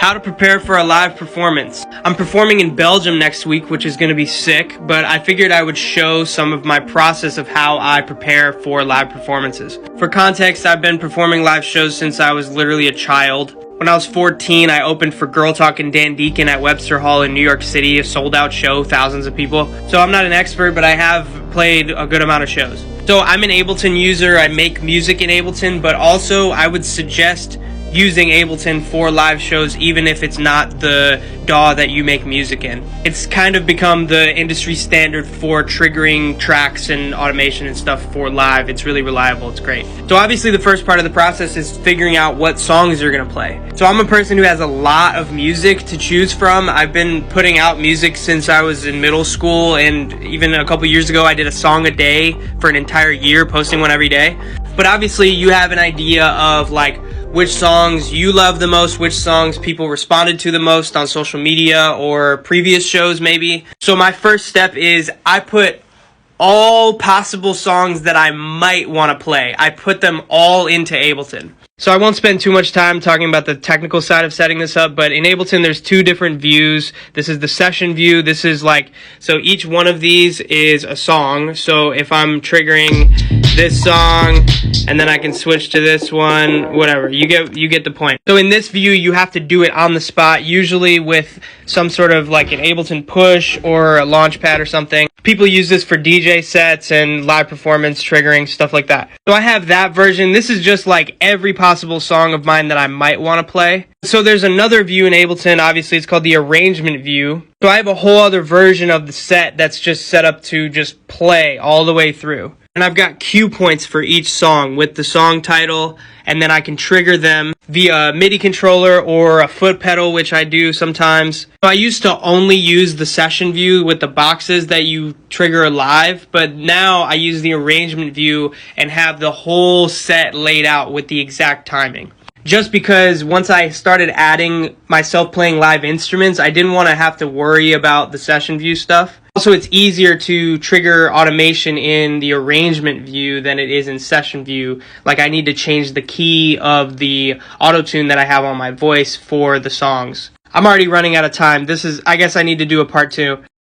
How to prepare for a live performance. I'm performing in Belgium next week, which is going to be sick, but I figured I would show some of my process of how I prepare for live performances. For context, I've been performing live shows since I was literally a child. When I was 14, I opened for Girl Talk and Dan Deacon at Webster Hall in New York City, a sold-out show, thousands of people. So I'm not an expert, but I have played a good amount of shows. So I'm an Ableton user. I make music in Ableton, but also I would suggest using Ableton for live shows, even if it's not the DAW that you make music in. It's kind of become the industry standard for triggering tracks and automation and stuff for live. It's really reliable. It's great. So obviously the first part of the process is figuring out what songs you're gonna play. So I'm a person who has a lot of music to choose from. I've been putting out music since I was in middle school, and even a couple years ago I did a song a day for an entire year, posting one every day. But obviously you have an idea of like which songs you love the most, which songs people responded to the most on social media or previous shows maybe. So my first step is I put all possible songs that I might want to play. I put them all into Ableton. So I won't spend too much time talking about the technical side of setting this up, but in Ableton there's two different views. This is the session view. This is like, so each one of these is a song. So if I'm triggering this song, and then I can switch to this one, whatever. You get the point. So in this view, you have to do it on the spot, usually with some sort of like an Ableton Push or a Launchpad or something. People use this for DJ sets and live performance triggering, stuff like that. So I have that version. This is just like every possible song of mine that I might want to play. So there's another view in Ableton, obviously it's called the arrangement view. So I have a whole other version of the set that's just set up to just play all the way through. And I've got cue points for each song with the song title, and then I can trigger them via a MIDI controller or a foot pedal, which I do sometimes. I used to only use the session view with the boxes that you trigger live, but now I use the arrangement view and have the whole set laid out with the exact timing. Just because once I started adding myself playing live instruments, I didn't want to have to worry about the session view stuff. Also, it's easier to trigger automation in the arrangement view than it is in session view. Like I need to change the key of the auto-tune that I have on my voice for the songs. I'm already running out of time. I guess I need to do a part 2.